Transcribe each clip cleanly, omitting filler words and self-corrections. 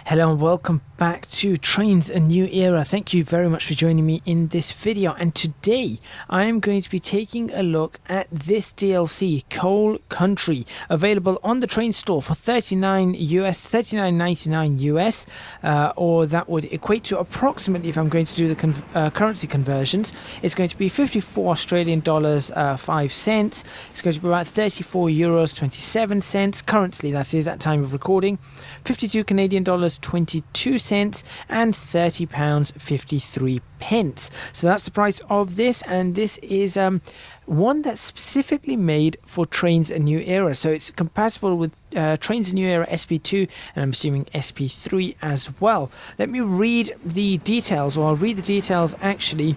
Hello and welcome back to Trainz, a New Era. Thank you very much for joining me in this video, and today I am going to be taking a look at this DLC, Coal Country, available on the Trainz store for $39.99 US, or that would equate to approximately, if I'm going to do the currency conversions, it's going to be 54 Australian dollars 5 cents. It's going to be about 34 euros 27 cents currently, that is at time of recording, 52 Canadian dollars 22 cents, and £30 53 pence. So that's the price of this, and this is one that's specifically made for Trainz, a New Era. So it's compatible with Trainz, a New Era SP2, and I'm assuming SP3 as well. Let me read the details, or I'll read the details actually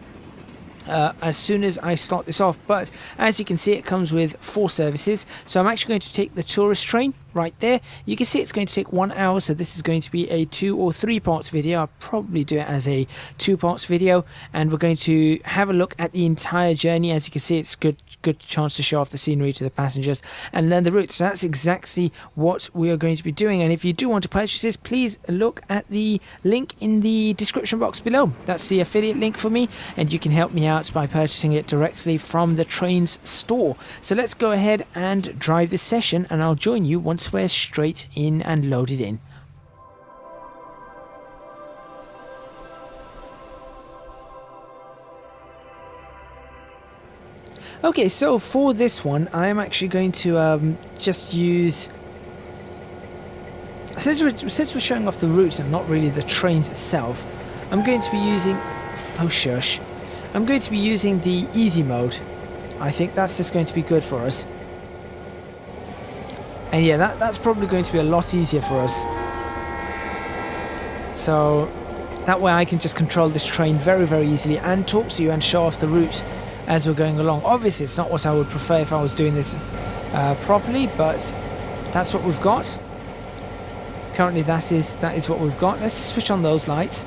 as soon as I start this off. But as you can see, it comes with 4 services. So I'm actually going to take the tourist train right there. You can see it's going to take 1 hour, so this is going to be a 2 or 3 parts video. I'll probably do it as a 2 parts video, and we're going to have a look at the entire journey. As you can see, it's good chance to show off the scenery to the passengers and learn the route. So that's exactly what we are going to be doing, and if you do want to purchase this, please look at the link in the description box below. That's the affiliate link for me, and you can help me out by purchasing it directly from the Trainz store. So let's go ahead and drive this session, and I'll join you once we're straight in and loaded in. Okay, so for this one, I am actually going to just use, since we're showing off the route and not really the trains itself, I'm going to be using, oh shush, I'm going to be using the easy mode. I think that's just going to be good for us. And yeah, that's probably going to be a lot easier for us. So that way I can just control this train very, very easily and talk to you and show off the route as we're going along. Obviously, it's not what I would prefer if I was doing this properly, but that's what we've got. Currently, that is what we've got. Let's switch on those lights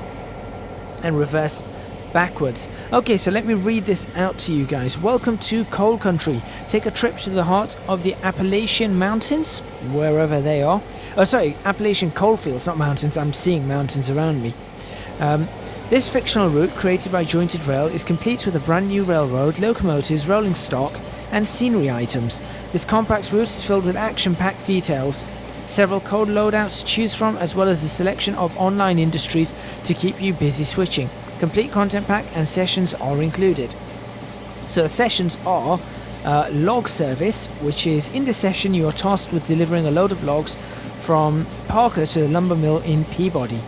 and reverse backwards. Okay, so let me read this out to you guys. Welcome to Coal Country. Take a trip to the heart of the Appalachian Mountains, wherever they are. Oh, sorry, Appalachian coalfields, not mountains. I'm seeing mountains around me. This fictional route, created by Jointed Rail, is complete with a brand new railroad, locomotives, rolling stock, and scenery items. This compact route is filled with action-packed details. Several code loadouts to choose from, as well as a selection of online industries to keep you busy switching. Complete content pack and sessions are included. So the sessions are log service, which is in this session you are tasked with delivering a load of logs from Parker to the lumber mill in Peabody.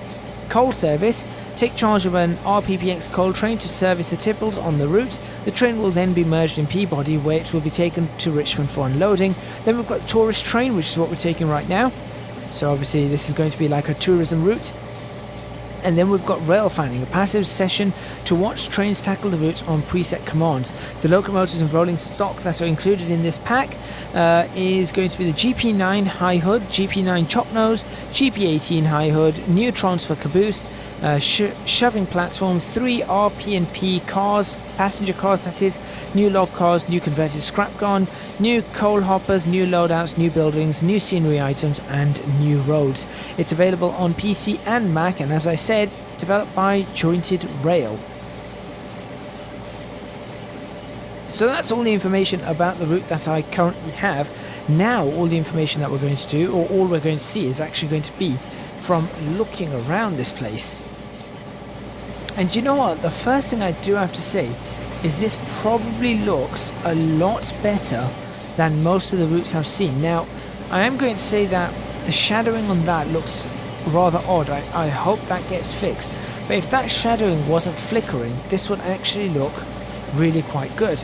Coal service, take charge of an RPPX coal train to service the tipples on the route. The train will then be merged in Peabody, where it will be taken to Richmond for unloading. Then we've got tourist train, which is what we're taking right now. So obviously this is going to be like a tourism route. And then we've got rail fanning, a passive session to watch trains tackle the route on preset commands. The locomotives and rolling stock that are included in this pack is going to be the GP9 high hood, GP9 chop nose, GP18 high hood, new transfer caboose, shoving platform, 3 RP&P cars, passenger cars that is, new log cars, new converted scrap gun, new coal hoppers, new loadouts, new buildings, new scenery items, and new roads. It's available on PC and Mac, and as I said, developed by Jointed Rail. So that's all the information about the route that I currently have. Now all the information that we're going to do, or all we're going to see, is actually going to be from looking around this place. And you know what, the first thing I do have to say is this probably looks a lot better than most of the routes I've seen. Now I am going to say that the shadowing on that looks rather odd. I hope that gets fixed, but if that shadowing wasn't flickering, this would actually look really quite good.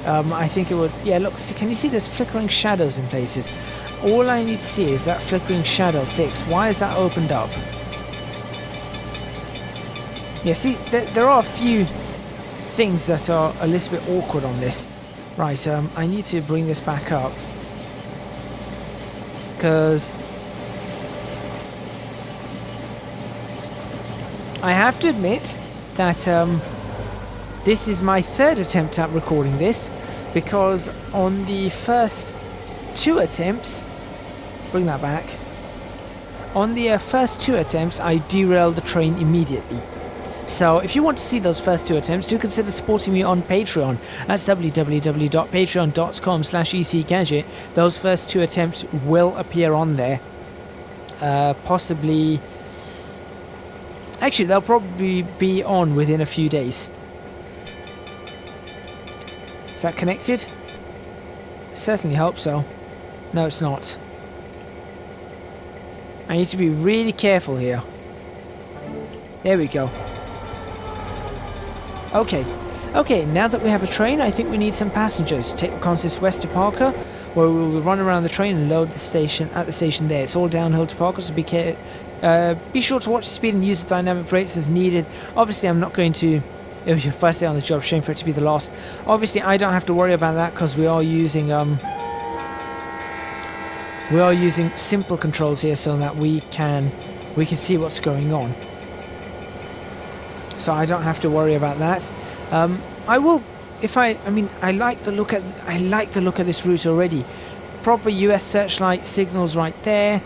I think it would, yeah, look, can you see there's flickering shadows in places? All I need to see is that flickering shadow fixed. Why is that opened up? Yeah, see, there are a few things that are a little bit awkward on this. Right, I need to bring this back up, because I have to admit that this is my 3rd attempt at recording this, because on the first 2 attempts, bring that back, On the first 2 attempts, I derailed the train immediately. So if you want to see those first 2 attempts, do consider supporting me on Patreon. That's www.patreon.com/ecgadget. Those first 2 attempts will appear on there. Possibly... Actually, they'll probably be on within a few days. Is that connected? I certainly hope so. No, it's not. I need to be really careful here. There we go. Okay. Okay, now that we have a train, I think we need some passengers. Take the consist west to Parker, where we will run around the train and load the station at the station there. It's all downhill to Parker, so be sure to watch the speed and use the dynamic brakes as needed. Obviously, I'm not going to... It was your first day on the job, shame for it to be the last. Obviously, I don't have to worry about that because we are using simple controls here so that we can see what's going on. So I don't have to worry about that. I will, I like the look at this route already. Proper US searchlight signals right there.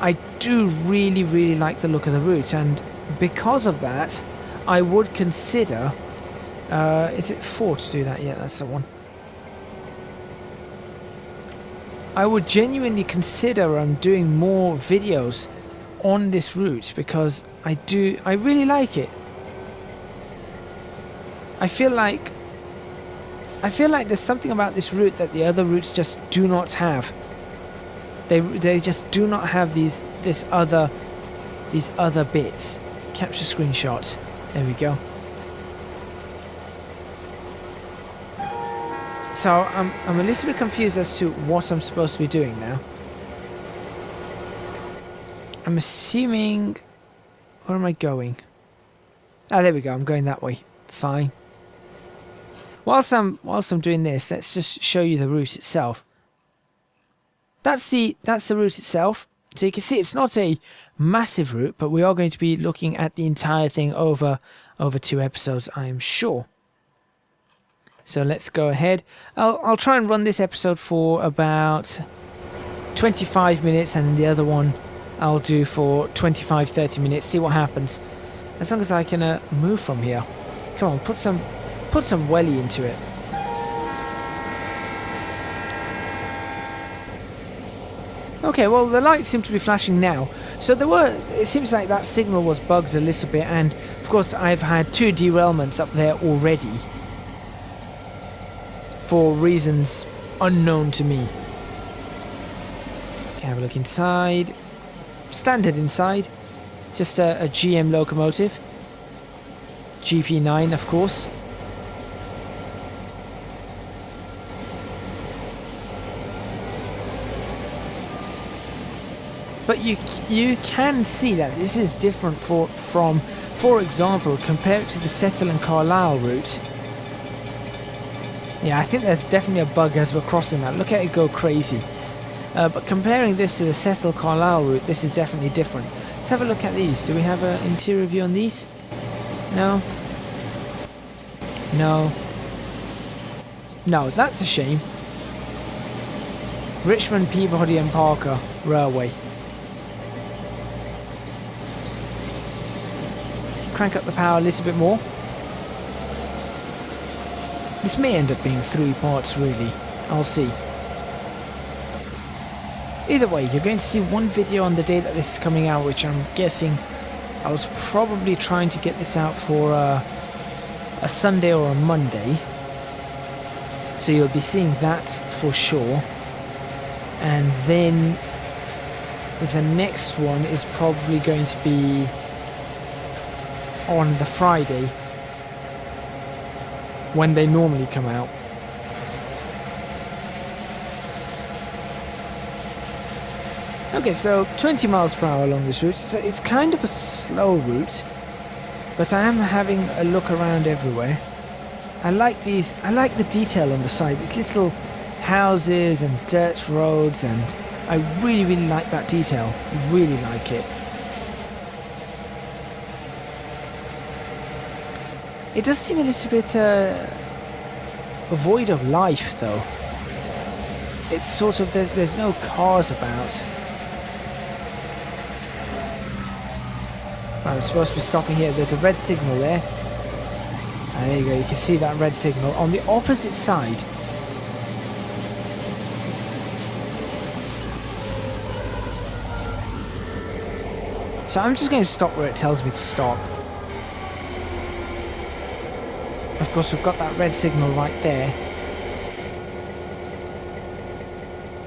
I do really like the look of the route, and because of that, I would consider... is it 4 to do that? Yeah, that's the one. I would genuinely consider doing more videos on this route because I really like it. I feel like there's something about this route that the other routes just do not have. They just do not have these other bits. Capture screenshots. There we go. So I'm a little bit confused as to what I'm supposed to be doing now. I'm assuming... Where am I going? Ah, there we go. I'm going that way. Fine. Whilst I'm doing this, let's just show you the route itself. That's the route itself. So you can see it's not a massive route, but we are going to be looking at the entire thing over 2 episodes, I am sure. So let's go ahead. I'll try and run this episode for about 25 minutes, and the other one I'll do for 25-30 minutes. See what happens. As long as I can move from here. Come on, put some welly into it. Okay, well the lights seem to be flashing now. So it seems like that signal was bugged a little bit, and of course I've had 2 derailments up there already. For reasons unknown to me. Okay, have a look inside. Standard inside. Just a GM locomotive. GP9, of course. But you can see that this is different from, for example, compare it to the Settle and Carlisle route. Yeah, I think there's definitely a bug as we're crossing that. Look at it go crazy. But comparing this to the Settle Carlisle route, this is definitely different. Let's have a look at these. Do we have an interior view on these? No. No. No, that's a shame. Richmond, Peabody and Parker Railway. Crank up the power a little bit more. This may end up being 3 parts, really. I'll see. Either way, you're going to see one video on the day that this is coming out, which I'm guessing I was probably trying to get this out for a Sunday or a Monday. So you'll be seeing that for sure. And then the next one is probably going to be on the Friday, when they normally come out. Okay, so 20 miles per hour along this route. So it's kind of a slow route, but I am having a look around everywhere. I like these. I like the detail on the side. These little houses and dirt roads, and I really like that detail. Really like it. It does seem a little bit void of life, though. It's sort of, there's no cars about. I'm supposed to be stopping here. There's a red signal there. There you go. You can see that red signal on the opposite side. So I'm just going to stop where it tells me to stop. Of course, we've got that red signal right there.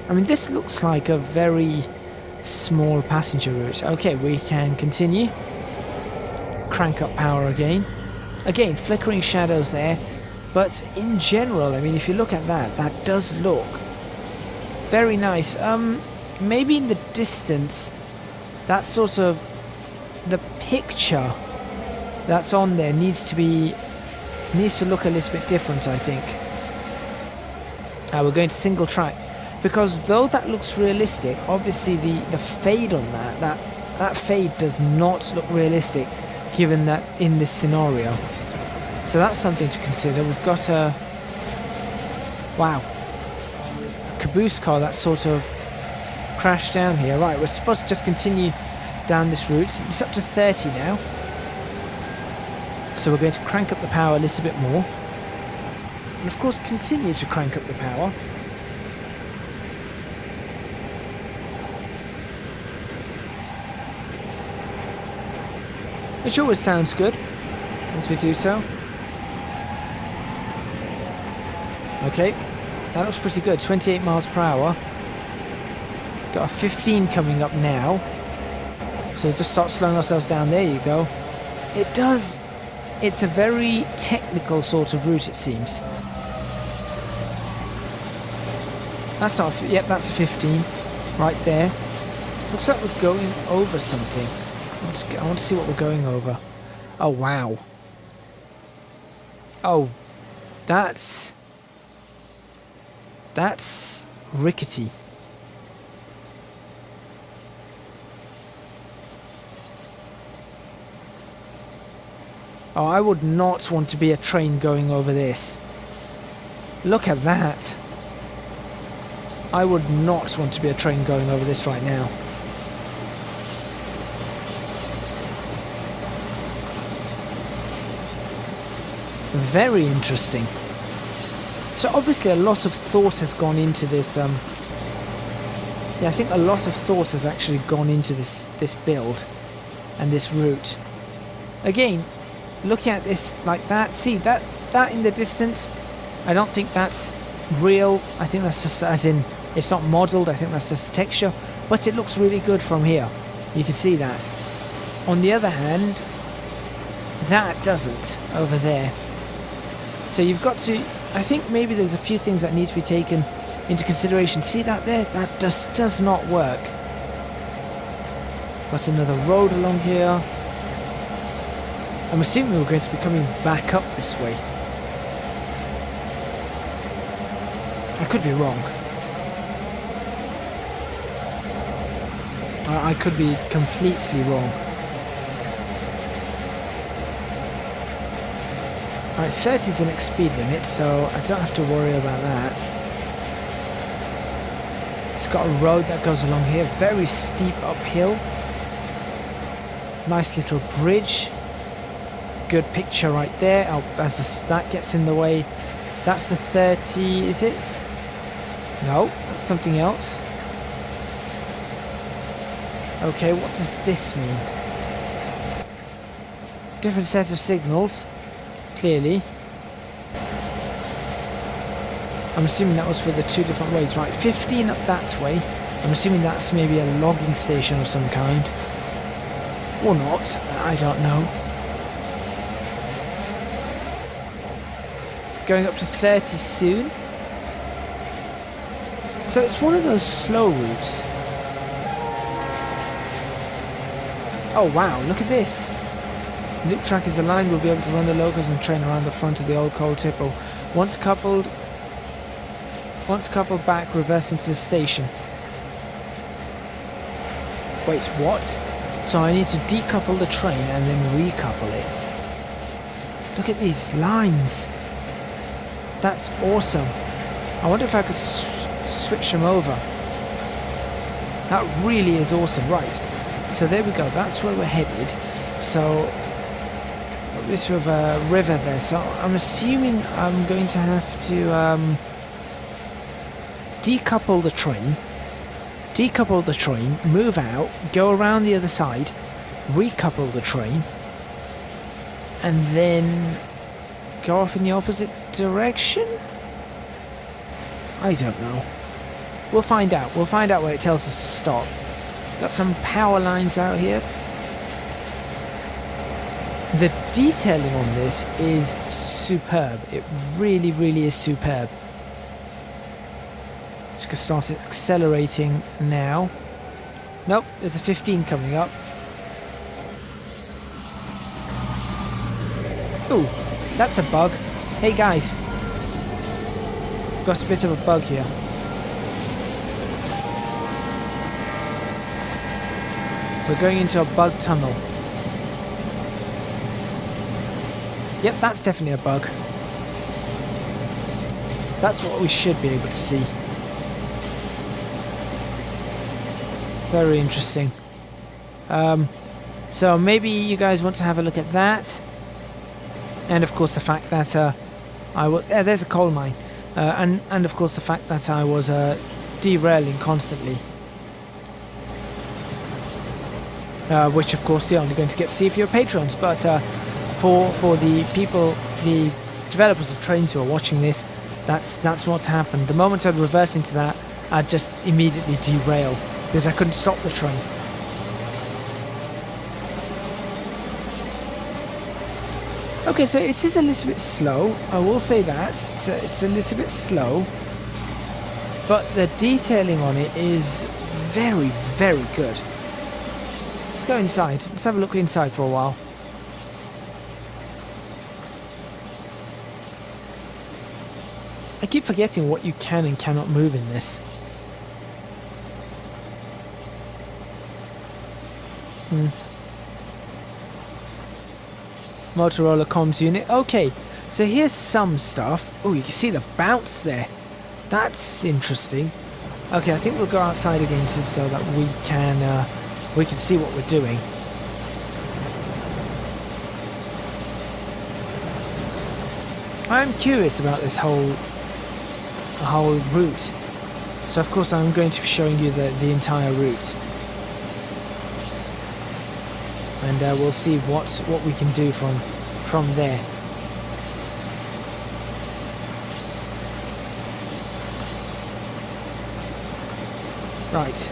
I mean, this looks like a very small passenger route. Okay, we can continue. Crank up power again. Again, flickering shadows there. But in general, I mean, if you look at that, that does look very nice. Maybe in the distance, that sort of the picture that's on there needs to look a little bit different, I think. We're going to single track, because though that looks realistic, obviously the fade on that fade does not look realistic given that in this scenario. So that's something to consider. We've got a caboose car that sort of crashed down here. Right, we're supposed to just continue down this route. It's up to 30 now. So we're going to crank up the power a little bit more. And of course continue to crank up the power. Which always sounds good as we do so. Okay, that looks pretty good. 28 miles per hour. Got a 15 coming up now. So we'll just start slowing ourselves down. There you go. It does. It's a very technical sort of route, it seems. That's not. Yep, that's a 15 right there. Looks like we're going over something. I want to see what we're going over. Oh wow. Oh, that's rickety. Oh, I would not want to be a train going over this. Look at that. I would not want to be a train going over this right now. Very interesting. So obviously a lot of thought has gone into this. Yeah, I think a lot of thought has actually gone into this build and this route. Again, looking at this like that, see that in the distance, I don't think that's real. I think that's just, as in, it's not modelled. I think that's just texture, but it looks really good from here. You can see that. On the other hand, that doesn't over there. So you've got to, I think maybe there's a few things that need to be taken into consideration. See that there? That just does not work. Got another road along here. I'm assuming we're going to be coming back up this way. I could be wrong. I could be completely wrong. Right, 30 is the next speed limit, so I don't have to worry about that. It's got a road that goes along here, very steep uphill. Nice little bridge. Good picture right there. Oh, as that gets in the way. That's the 30, is it? No, that's something else. Okay, what does this mean? Different set of signals. Clearly. I'm assuming that was for the two different roads. Right, 15 up that way. I'm assuming that's maybe a logging station of some kind. Or not, I don't know. Going up to 30 soon. So it's one of those slow routes. Oh wow, look at this. Loop track is aligned, we'll be able to run the locals and train around the front of the old coal tipple. Once coupled back, reverse into the station. Wait, what? So I need to decouple the train and then recouple it. Look at these lines. That's awesome. I wonder if I could switch them over. That really is awesome. Right, so there we go. That's where we're headed. So this with a river there. So I'm assuming I'm going to have to decouple the train, move out, go around the other side, recouple the train, and then go off in the opposite direction? I don't know. We'll find out. We'll find out where it tells us to stop. Got some power lines out here. The detailing on this is superb. It really, really is superb. Just gonna start accelerating now. Nope, there's a 15 coming up. Ooh, that's a bug. Hey guys. Got a bit of a bug here. We're going into a bug tunnel. Yep, that's definitely a bug. That's what we should be able to see. Very interesting. So maybe you guys want to have a look at that. And of course the fact that there's a coal mine. And of course the fact that I was derailing constantly. Which of course you're only going to get to see if you're patrons, but for the people, the developers of Trainz who are watching this, that's what's happened. The moment I'd reverse into that, I'd just immediately derail because I couldn't stop the train. Okay, so it is a little bit slow. I will say that it's a little bit slow, but the detailing on it is very, very good. Let's go inside. Let's have a look inside for a while. I keep forgetting what you can and cannot move in this. Motorola comms unit. Okay, so here's some stuff. Oh, you can see the bounce there. That's interesting. Okay, I think we'll go outside again so that we can see what we're doing. I'm curious about this whole route. So of course I'm going to be showing you the entire route. And we'll see what we can do from there. Right.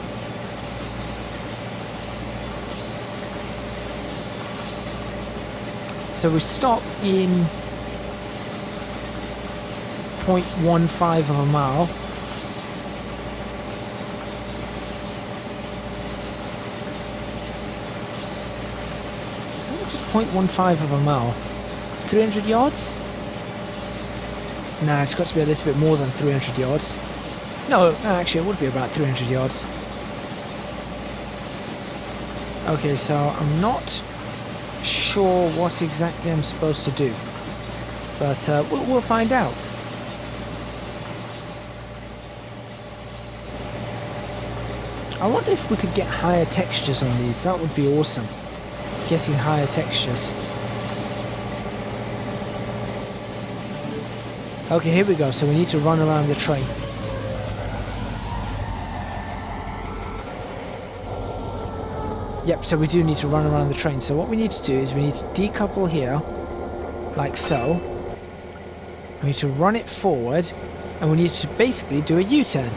So we stop in 0.15 of a mile. Just 0.15 of a mile. 300 yards? Nah, it's got to be a little bit more than 300 yards. No, actually it would be about 300 yards. Okay, so I'm not sure what exactly I'm supposed to do, but we'll find out. I wonder if we could get higher textures on these. That would be awesome. Getting higher textures. Okay, here we go. So we need to run around the train. Yep, so we do need to run around the train. So what we need to do is we need to decouple here, like so. We need to run it forward, and we need to basically do a U-turn.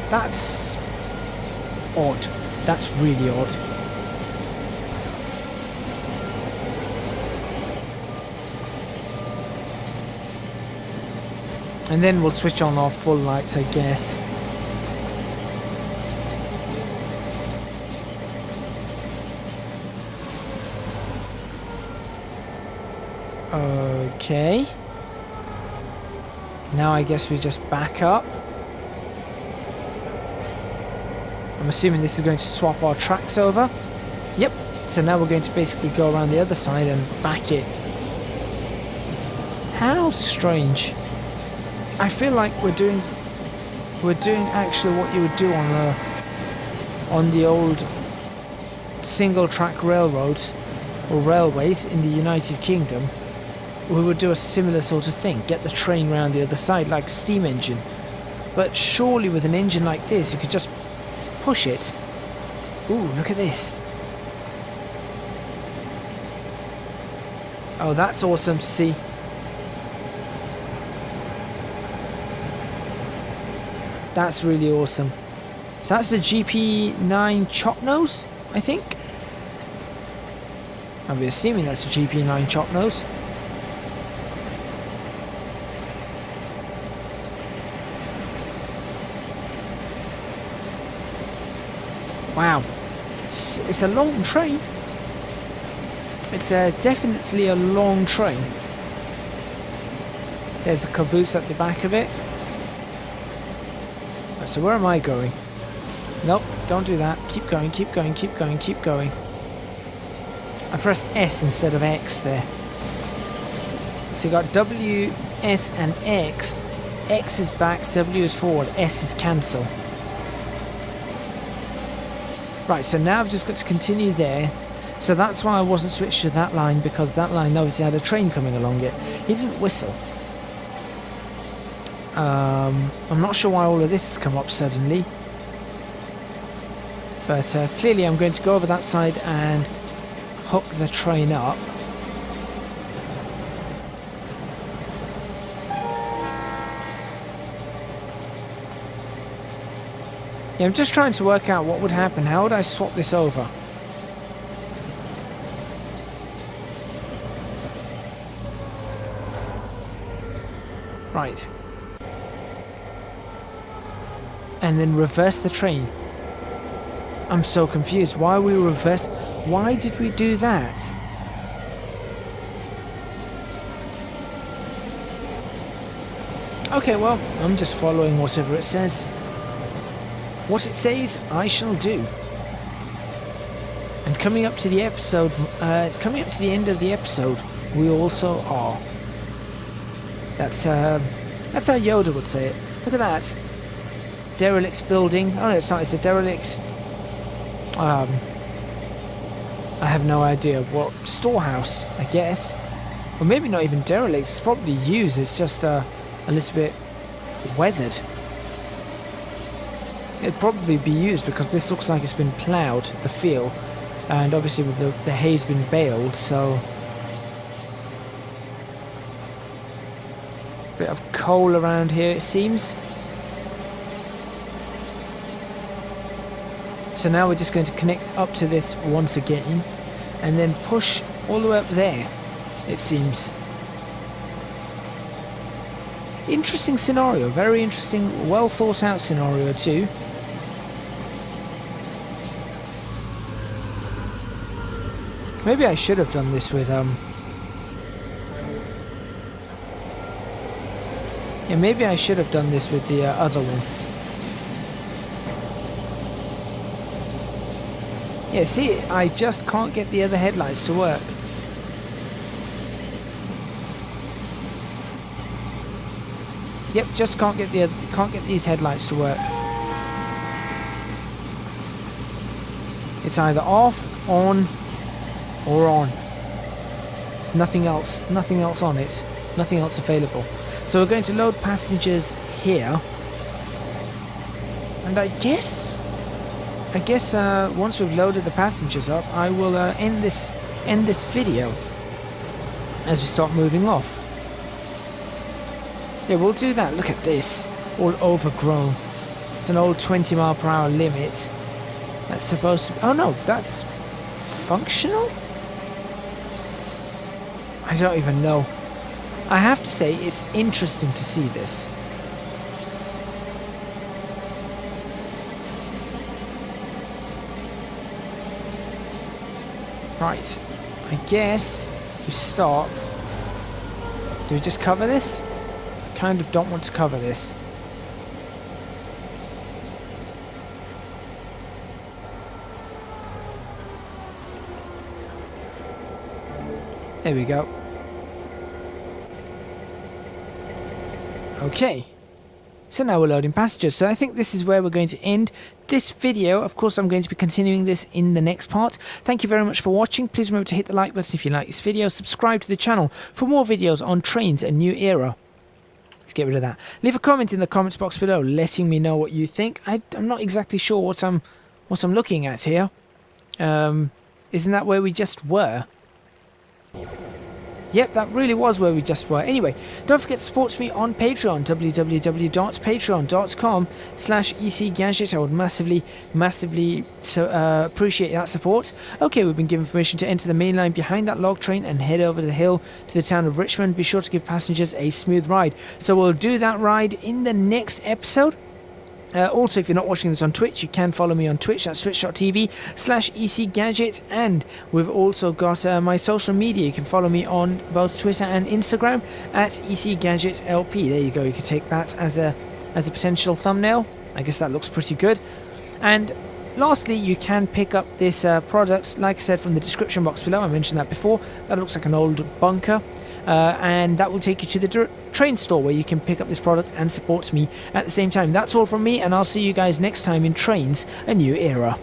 That's odd. That's really odd. And then we'll switch on our full lights, I guess. Okay. Now I guess we just back up. I'm assuming this is going to swap our tracks over. Yep. So now we're going to basically go around the other side and back it. How strange. I feel like we're doing actually what you would do on the old single track railroads or railways in the United Kingdom, we would do a similar sort of thing. Get the train round the other side like a steam engine. But surely with an engine like this, you could just push it. Ooh, look at this. Oh, that's awesome to see. That's really awesome. So that's the GP9 chop nose, I think. I'll be assuming that's a GP9 chop nose. Wow, it's a long train. It's definitely a long train. There's the caboose at the back of it. Right, so where am I going? Nope, don't do that. Keep going, keep going, keep going, keep going. I pressed S instead of X there. So you got W, S and X. X is back, W is forward, S is cancel. Right, so now I've just got to continue there. So that's why I wasn't switched to that line, because that line obviously had a train coming along it. He didn't whistle. I'm not sure why all of this has come up suddenly. But clearly I'm going to go over that side and hook the train up. Yeah, I'm just trying to work out what would happen. How would I swap this over? Right. And then reverse the train. I'm so confused. Why we reverse? Why did we do that? Okay, well, I'm just following whatever it says. What it says, I shall do. And coming up to the episode, coming up to the end of the episode, we also are. That's how Yoda would say it. Look at that. Derelict building. Oh no, it's not. It's a derelict. I have no idea what storehouse. I guess, or maybe not even derelict. It's probably used. It's just a little bit weathered. It'd probably be used because this looks like it's been ploughed, the field, and obviously with the hay's been baled, so bit of coal around here it seems. So now we're just going to connect up to this once again and then push all the way up there, it seems. Interesting scenario, very interesting, well thought out scenario too. Maybe I should have done this with yeah, maybe I should have done this with the other one. Yeah, see, I just can't get the other headlights to work. Yep, just can't get these headlights to work. It's either off, on, or on. There's nothing else on it. Nothing else available. So we're going to load passengers here. And I guess once we've loaded the passengers up, I will end this video as we start moving off. Yeah, we'll do that. Look at this, all overgrown. It's an old 20 mile per hour limit. That's supposed to. Oh no, that's functional. I don't even know. I have to say, it's interesting to see this. Right, I guess we stop. Do we just cover this? I kind of don't want to cover this. There we go. Okay. So now we're loading passengers. So I think this is where we're going to end this video. Of course, I'm going to be continuing this in the next part. Thank you very much for watching. Please remember to hit the like button if you like this video. Subscribe to the channel for more videos on Trainz and New Era. Let's get rid of that. Leave a comment in the comments box below letting me know what you think. I'm not exactly sure what I'm looking at here. Isn't that where we just were? Yep, that really was where we just were. Anyway, don't forget to support me on Patreon, www.patreon.com/ecgadget. I would massively appreciate that support. Okay, we've been given permission to enter the main line behind that log train and head over the hill to the town of Richmond. Be sure to give passengers a smooth ride. So we'll do that ride in the next episode. Also, if you're not watching this on Twitch, you can follow me on Twitch. That's twitch.tv/ecgadget. And we've also got my social media. You can follow me on both Twitter and Instagram at ecgadgetlp. There you go. You can take that as a potential thumbnail. I guess that looks pretty good. And lastly, you can pick up this product, like I said, from the description box below. I mentioned that before. That looks like an old bunker. And that will take you to the Trainz store where you can pick up this product and support me at the same time. That's all from me, and I'll see you guys next time in Trainz: A New Era.